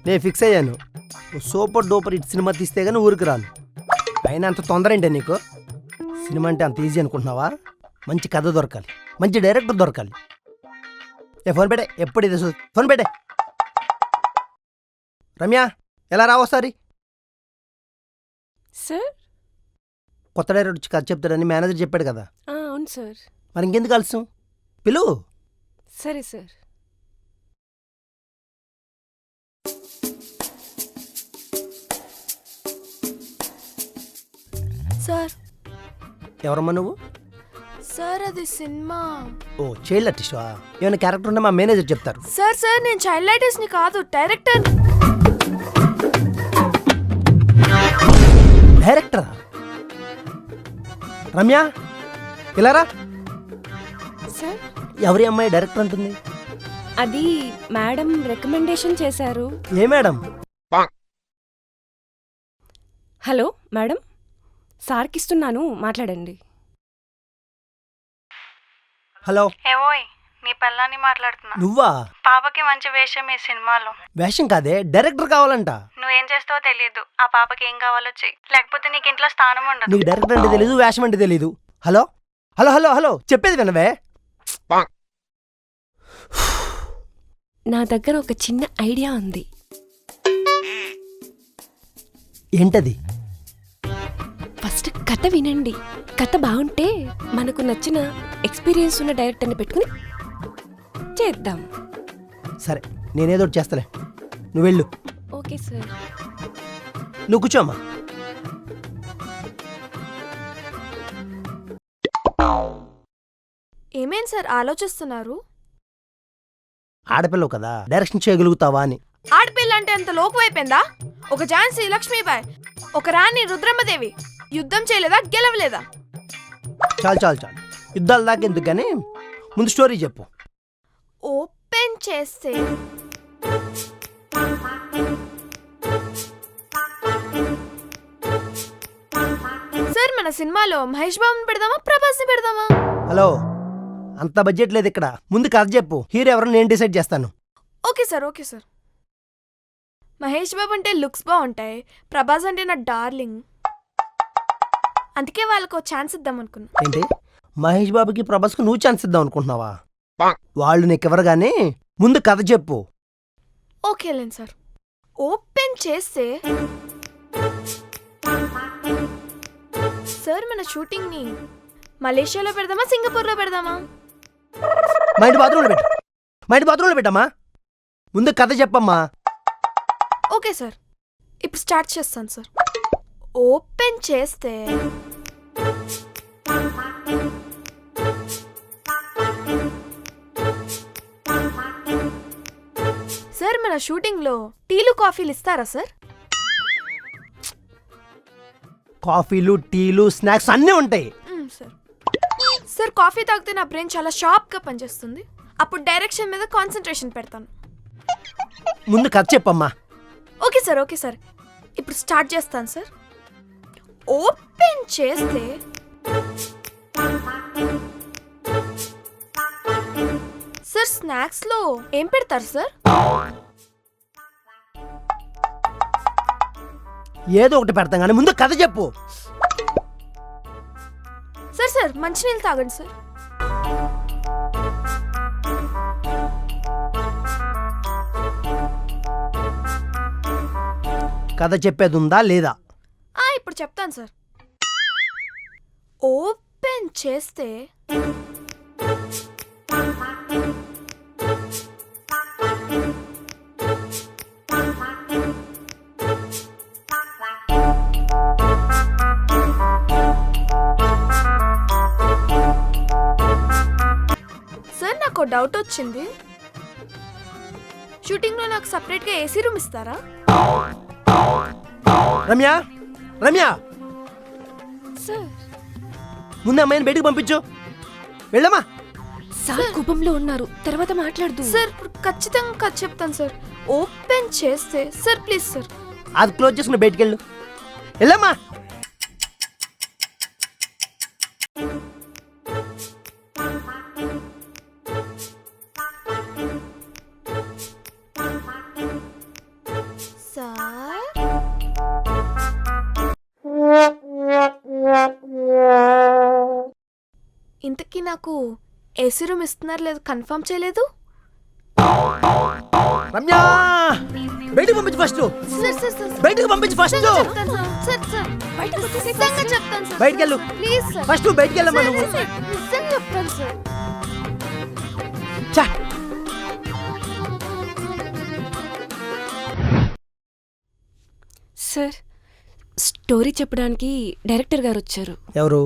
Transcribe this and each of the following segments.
నేను ఫిక్స్ అయ్యాను. Super duper hit cinema తీస్తే కానీ ఊరికి రాను. అయినా అంత తొందర ఏంటి నీకు? సినిమా అంటే అంత ఈజీ అనుకుంటున్నావా? మంచి కథ దొరకాలి, మంచి డైరెక్టర్ దొరకాలి. ఫోన్ పెట్టే, ఎప్పుడు ఇది ఫోన్ పెట్టే. రమ్య, ఎలా రావో సారి? సార్, కొత్త డైరెక్టర్ వచ్చి కథ చెప్తాడని మేనేజర్ చెప్పాడు కదా. అవును సార్. మరి ఇంకెందుకు ఆలస్యం? పిలువు. సరే సార్. సార్, ఎవరమ్మా నువ్వు? సార్ అది సినిమా. ఓ, చైల్డ్ ఆర్టిస్టా? ఏమైనా క్యారెక్టర్ ఉన్నా మా మేనేజర్ చెప్తారు. సార్ సార్ నేను చైల్డ్ ఆర్టిస్ట్ని కాదు, డైరెక్టర్. డైరెక్టరా? రమ్య, ఇలారా. సార్, ఎవరి అమ్మాయి డైరెక్టర్ అంటుంది? అది మేడం రికమెండేషన్ చేశారు. ఏ మేడం? హలో మేడం, సార్కి ఇస్తున్నాను, మాట్లాడండి. హలో. ఏవోయ్, నీ పిల్లాన్ని మాట్లాడుతున్నా. నువ్వా? పాపకి మంచి వేషం ఈ సినిమాలో. వేషం కాదే, డైరెక్టర్ కావాలంట. నువ్వేం చేస్తావో తెలియదు. ఆ పాపకి ఏం కావాలో చెయ్యి, లేకపోతే నీకు ఇంట్లో స్థానం ఉండదు. నీకు డైరెక్టర్ అంటే తెలీదు, వేషం అంటే తెలీదు. హలో హలో హలో హలో, చెప్పేది వినవే. నా దగ్గర ఒక చిన్న ఐడియా ఉంది. ఏంటది? ఫస్ట్ కథ వినండి. కథ బాగుంటే మనకు నచ్చిన ఎక్స్పీరియన్స్ ఉన్న డైరెక్టర్ని పెట్టుకుని చేద్దాం. సరే, నేనేదో ఒకటి చేస్తలే, నువ్వు వెళ్ళు. Okay sir. నువ్వు కూర్చోమ్మా. ఏమేం సార్ ఆలోచిస్తున్నారు? ఆడపిల్లవు కదా, డైరెక్షన్ చేయగలుగుతావా అని. ఆడపిల్ల అంటే అంత లోకువైపోయిందా? ఒక ఝాన్సీ లక్ష్మీబాయ్, ఒక రాణి రుద్రమ్మదేవి యుద్ధం చేయలేదా, గెలవలేదా? చాలు చాలు చాలు, యుద్ధాల దాకా ఎందుకు కానీ ముందు స్టోరీ చెప్పు. ఓపెన్ చేస్తే సార్ మన సినిమాలో మహేష్ బాబుని పెడదామా, ప్రభాస్ని పెడదామా? హలో, అంత బడ్జెట్ లేదు ఇక్కడ. ముందు కథ చెప్పు, హీరో ఎవరో నేను డిసైడ్ చేస్తాను. Okay sir, okay sir. Mahesh Babu అంటే లుక్స్ బాగుంటాయి, ప్రభాస్ అంటే నా డార్లింగ్, అందుకే వాళ్ళకు ఛాన్స్ ఇద్దాం అనుకున్నా. ఏంటి, మహేష్ బాబుకి ప్రభాస్కు నువ్వు ఛాన్స్ ఇద్దాం అనుకుంటున్నావా? వాళ్ళు నీకెవరు గానీ ముందు కథ చెప్పు. ఓకేలేండి సార్. ఓపెన్ చేస్తే సార్ మన షూటింగ్ని మలేషియాలో పెడదామా, సింగపూర్లో పెడదామా? మా ఇంటి బాత్రూంలో పెట్టు, మా ఇంటి బాత్రూంలో పెట్టమ్మా. ముందు కథ చెప్పమ్మా. ఓకే సార్, ఇప్పుడు స్టార్ట్ చేస్తాను సార్. ఓపెన్ చేస్తే సార్ మన షూటింగ్లో టీలు కాఫీలు ఇస్తారా సార్? కాఫీలు, టీలు, స్నాక్స్ అన్నీ ఉంటాయి. సార్ సార్ కాఫీ తాగితే నా బ్రెయిన్ చాలా షార్ప్గా పనిచేస్తుంది, అప్పుడు డైరెక్షన్ మీద కాన్సన్ట్రేషన్ పెడతాను. ముందు కథ చెప్పమ్మా. ఓకే సార్, ఓకే సార్, ఇప్పుడు స్టార్ట్ చేస్తాను సార్. ఓపెన్ చేస్తే సార్ స్నాక్స్లో ఏం పెడతారు సార్? ఏదో ఒకటి పెడతాం కానీ ముందు కథ చెప్పు. సార్ సార్ మంచినీళ్ళు తాగండి సార్. కథ చెప్పేది ఉందా లేదా? ఇప్పుడు చెప్తాను సార్. ఓపెన్ చేస్తే సార్ నాకు డౌట్ వచ్చింది. షూటింగ్లో నాకు సపరేట్గా ఏసీ రూమ్ ఇస్తారా? రమ్య, రమ్య, సార్, ముందు అమ్మాయిని బయటకు పంపించు. వెళ్ళమ్మా. సార్ కోపంలో ఉన్నారు, తర్వాత మాట్లాడుతూ. సార్ ఇప్పుడు ఖచ్చితంగా కథ చెప్తాను సార్. ఓపెన్ చేస్తే సార్ ప్లీజ్ సార్. అది క్లోజ్ చేసుకుని బయటికి వెళ్ళు. వెళ్ళమ్మా. నాకు ఏసీ రూమ్ ఇస్తున్నారు లేదు కన్ఫర్మ్ చేయలేదు. రమ్య బయటికి పంపించు ఫస్ట్. సార్ సార్ సార్ బయటికి పంపించు ఫస్ట్. చెప్తాను సార్. సార్ సార్ బయటకు నిజంగా చెప్తాను సార్. బయటికి వెళ్ళు ప్లీజ్ సార్. ఫస్ట్. బయటికి వెళ్ళమ్మా సార్, నువ్వు. సార్, నిజంగా చెప్తాను సార్. ఛా! సార్ స్టోరీ చెప్పడానికి డైరెక్టర్ గారు వచ్చారు. ఎవరు?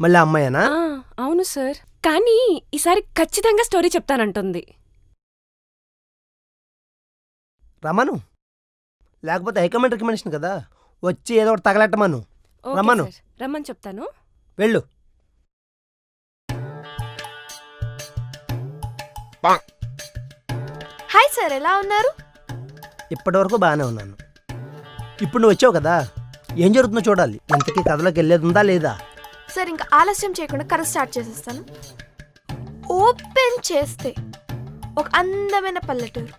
మళ్ళీ అమ్మాయేనా? అవును సార్, కానీ ఈసారి ఖచ్చితంగా స్టోరీ చెప్తానంటుంది. రమ్మను, లేకపోతే హైకమాండ్ రికమెండేషన్ కదా, వచ్చి ఏదో ఒకటి తగలెట్టమను. ఓకే రమ్మను. సార్, రమ్మని చెప్తాను. వెళ్ళు. హాయ్ సార్, ఎలా ఉన్నారు? ఇప్పటివరకు బాగానే ఉన్నాను. ఇప్పుడు నువ్వు వచ్చావు కదా, ఏం జరుగుతుందో చూడాలి. ఇంతకీ కథలోకి వెళ్ళేది ఉందా లేదా? సార్ ఇంకా ఆలస్యం చేయకుండా కథ స్టార్ట్ చేసేస్తాను. ఓపెన్ చేస్తే ఒక అందమైన పల్లెటూరు.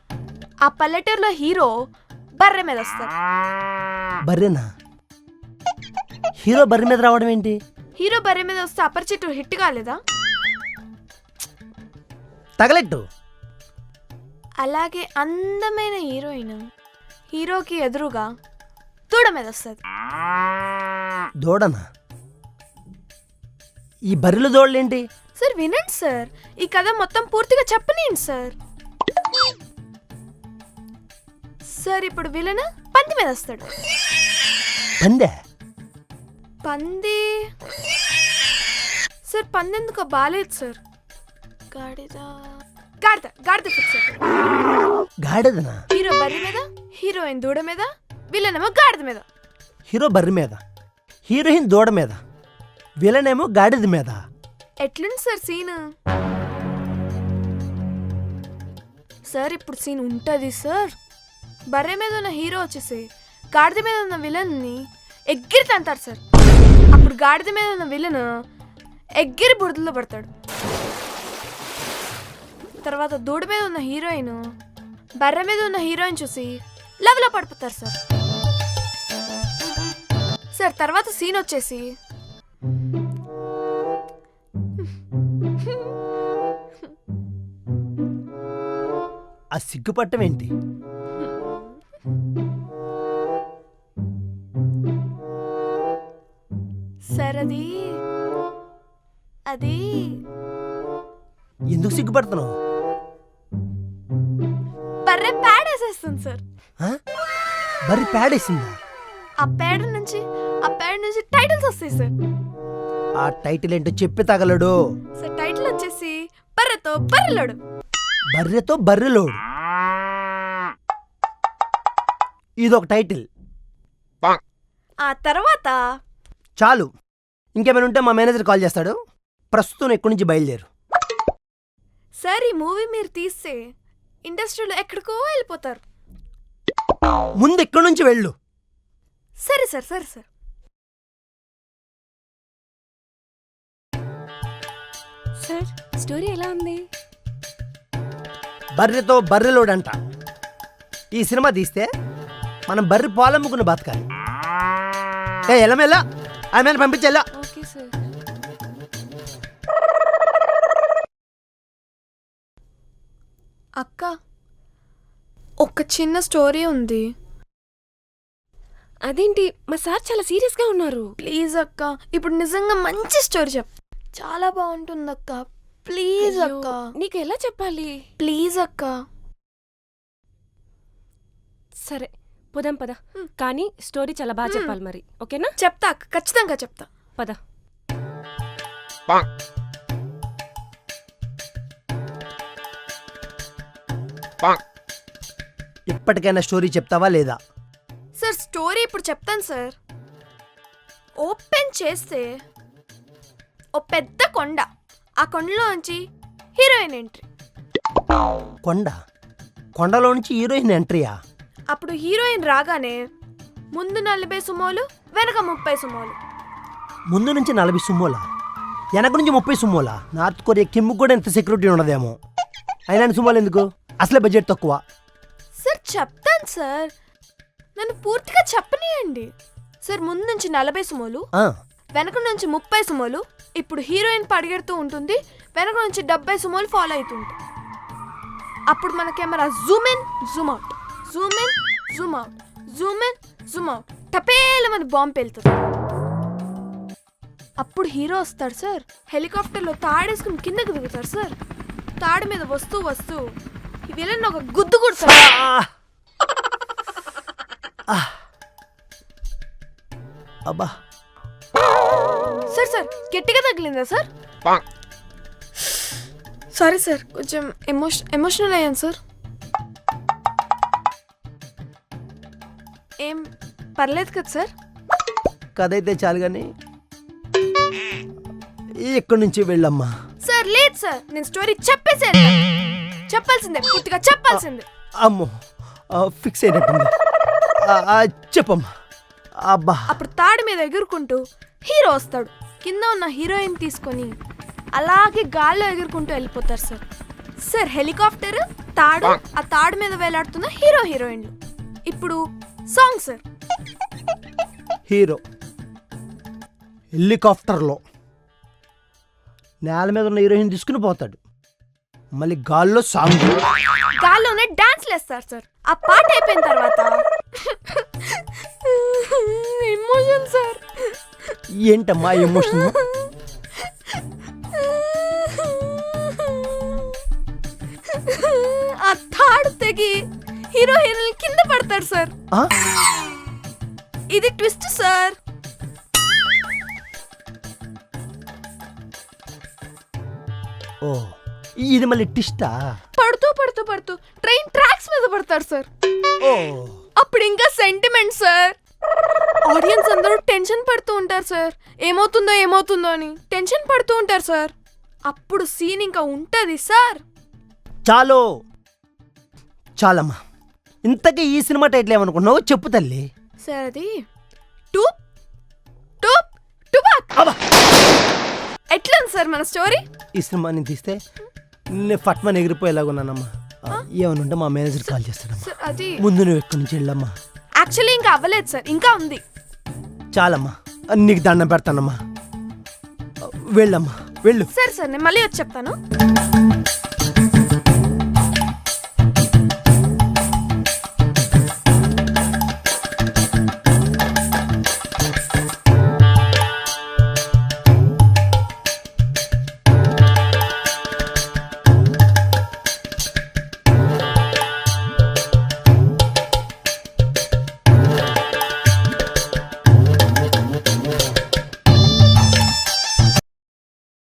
ఆ పల్లెటూరులో హీరో బర్రె మీద వస్తాడు. బర్రెనా? హీరో బర్రె మీద రావడం ఏంటి? హీరో బర్రె మీద వస్తే అపరిచితుడు హిట్ కాలేదా? తగలెట్టు. అలాగే అందమైన హీరోయిన్ హీరోకి ఎదురుగా దూడ మీద వస్తుంది. దూడనా? ఈ బర్రెలు దూడలేంటి? సార్ వినండి సార్, ఈ కథ మొత్తం పూర్తిగా చెప్పనేయండి సార్. సార్ ఇప్పుడు విలన్ పంది మీద వస్తాడు. పందే? పంది సార్, పంది ఎందుకో బాలేదు సార్. గాడిద గాడిద గాడిద ఫిక్స్ అవుతాడు. గాడిదనా? హీరో బర్రె మీద, హీరోయిన్ దూడ మీద, విలన్ ఏమో గాడిద మీద. హీరో బర్రె మీద, హీరోయిన్ దూడ మీద, విలన్ ఏమో గాడిద మీద. ఎట్లుంది సార్ సీన్? సార్ ఇప్పుడు సీన్ ఉంటుంది సార్. బర్రె మీద ఉన్న హీరో వచ్చేసి గాడిద మీద ఉన్న విలన్ని ఎగ్గిరి తంతాడు సార్. అప్పుడు గాడిద మీద ఉన్న విలన్ ఎగ్గిరి బురదలో పడతాడు. తర్వాత దూడ మీద ఉన్న హీరోయిన్ బర్రె మీద ఉన్న హీరోయిన్ చూసి లవ్లో పడిపోతారు సార్. సార్ తర్వాత సీన్ వచ్చేసి ఆ సిగ్గుపట్టం ఏంటి? సార్ అది ఎందుకు సిగ్గుపడుతున్నావు? బర్రె పేడేసేస్తుంది సార్. ఆ? బర్రె పేడేసిందా? ఆ పేడ నుంచి టైటిల్స్ వస్తాయి సార్. ఆ టైటిల్ ఏంటో చెప్పి తగలడు. సార్ టైటిల్ వచ్చేసి బర్రెతో బర్రెలోడు. బర్రెతో బర్రెలోడు, ఇదొక టైటిల్. ఆ తర్వాత చాలు, ఇంకేమైనా ఉంటే మా మేనేజర్ కాల్ చేస్తాడు. ప్రస్తుతం ఎక్కడి నుంచి బయలుదేరు. సార్ ఈ మూవీ మీరు తీస్తే ఇండస్ట్రీలో ఎక్కడికో వెళ్ళిపోతారు. ముందు ఎక్కడి నుంచి వెళ్ళు. సరే సార్, సరే సార్. సార్ స్టోరీ ఎలా ఉంది? బర్రెతో బర్రెలోడంట. ఈ సినిమా తీస్తే మనం బర్రె పాలమ్ముకుని బతకాలి. ఎల్లమెల్లా ఆమె పంపించేలా. Okay sir. అక్క, ఒక చిన్న స్టోరీ ఉంది. అదేంటి, మా సార్ చాలా సీరియస్గా ఉన్నారు. ప్లీజ్ అక్క, ఇప్పుడు నిజంగా మంచి స్టోరీ చెప్. చాలా బాగుంటుంది అక్క. ప్లీజ్ అయ్యో, అక్క. నీకు ఎలా చెప్పాలి? ప్లీజ్ అక్క. సరే పోదాం పద. కానీ స్టోరీ చాలా బాగా చెప్పాలి మరి, ఓకేనా? చెప్తా అక్క, ఖచ్చితంగా చెప్తా. పద. ఇప్పటికైనా స్టోరీ చెప్తావా లేదా? సార్ స్టోరీ ఇప్పుడు చెప్తాను సార్. ఓపెన్ చేస్తే ఓ పెద్ద కొండ, ఆ కొండలోంచి హీరోయిన్ ఎంట్రీ. కొండ? కొండలో నుంచి హీరోయిన్ ఎంట్రీయా? అప్పుడు హీరోయిన్ రాగానే ముందు 40 సుమోలు, వెనక 30 సుమోలు. ముందు నుంచి 40 సుమ్మోలా, వెనక నుంచి 30 సుమ్మోలా? నార్త్ కొరియా కిమ్కి కూడా ఎంత సెక్యూరిటీ ఉండదేమో. అయినా సుమ్మోలు ఎందుకు? అసలే బడ్జెట్ తక్కువ. సార్ చెప్తాను సార్, నన్ను పూర్తిగా చెప్పనీయండి సార్. ముందు నుంచి 40 సుమోలు, ఆ, వెనక నుంచి 30 సుమోలు, ఇప్పుడు హీరోయిన్ పరిగెడుతూ ఉంటుంది, వెనక నుంచి 70 సుమోలు ఫాలో అవుతుంటాయి. అప్పుడు మన camera zoom in zoom out, zoom in zoom out, zoom in zoom out, టపేలమని బాంబు వెళ్తుంది. అప్పుడు హీరో వస్తాడు సార్, హెలికాప్టర్లో తాడేసుకుని కిందకు దిగుతాడు సార్. తాడు మీద వస్తూ వస్తూ ఈ విలన్ ఒక గుద్దు కొడతాడు. అబ్బా సార్ సార్ గట్టిగా తగిలిందా సార్? సారీ సార్, కొంచెం ఎమోషనల్ అయ్యాను సార్. ఏం పర్లేదు కదా సార్? కథ అయితే చాలు కానీ ఇక్కడి నుంచి వెళ్ళమ్మా. సార్ లేదు సార్, నేను స్టోరీ చెప్పేసే చెప్పాల్సిందే, పూర్తిగా చెప్పాల్సిందే. అమ్మో ఫిక్స్ అయినట్టుంది. చెప్పమ్మా. అబ్బా అప్పుడు తాడు మీద ఎగురుకుంటూ హీరో వస్తాడు, కింద ఉన్న హీరోయిన్ తీసుకొని అలాగే గాల్లో ఎగురుకుంటూ వెళ్ళిపోతారు సార్. సార్ హెలికాప్టర్, తాడు, ఆ తాడు మీద వేలాడుతున్న హీరో హీరోయిన్లు. ఇప్పుడు సాంగ్ సార్. హీరో హెలికాప్టర్లో నేల మీద ఉన్న హీరోయిన్ తీసుకుని పోతాడు, మళ్ళీ గాల్లో సాంగ్, గాల్లోనే డాన్స్ లేస్తారు సార్. ఆ పాట అయిపోయిన తర్వాత ఎమోషన్ సార్. ఏంటమ్మా ఎమోషన్? ఆ తాడు తెగి హీరో హీరోయిన్ కింద పడతారు సార్. ఇది ట్విస్ట్ సార్. ఓ ఇది మళ్ళీ టిస్టా? పడుతూ పడుతూ పడుతూ ట్రైన్ ట్రాక్స్ మీద పడతారు సార్. ఓ అప్పుడు ఇంకా సెంటిమెంట్ సార్. ఆడియన్స్ అందరూ టెన్షన్ పడుతూ ఉంటారు సార్, ఏమవుతుందో ఏమవుతుందో అని టెన్షన్ పడుతూ ఉంటారు సార్. అప్పుడు సీన్ ఇంకా ఉంటది సార్. చాలు చాలమ్మా. ఇంతకీ ఈ సినిమా టైటిల్ ఏమనుకున్నావు చెప్పు తల్లి. సార్ అది టూప్ టూప్ టుబాక్. ఎట్లా ఉంది సార్ మన స్టోరీ? ఈ సినిమాని తీస్తే నేను ఫట్మని ఎగిరిపోయేలాగున్నానమ్మా. ఏమనుంటే మా మేనేజర్ కాల్ చేస్తాడమ్మా. సార్ అది ముందు నువ్వు ఎక్కడి నుంచి వెళ్ళమ్మా. యాక్చువల్లీ ఇంకా అవ్వలేదు సార్, ఇంకా ఉంది. చాలమ్మా, నీకు దండం పెడతానమ్మా. వెళ్ళమ్మా వెళ్ళు. సరే సార్, నేను మళ్ళీ వచ్చి చెప్తాను.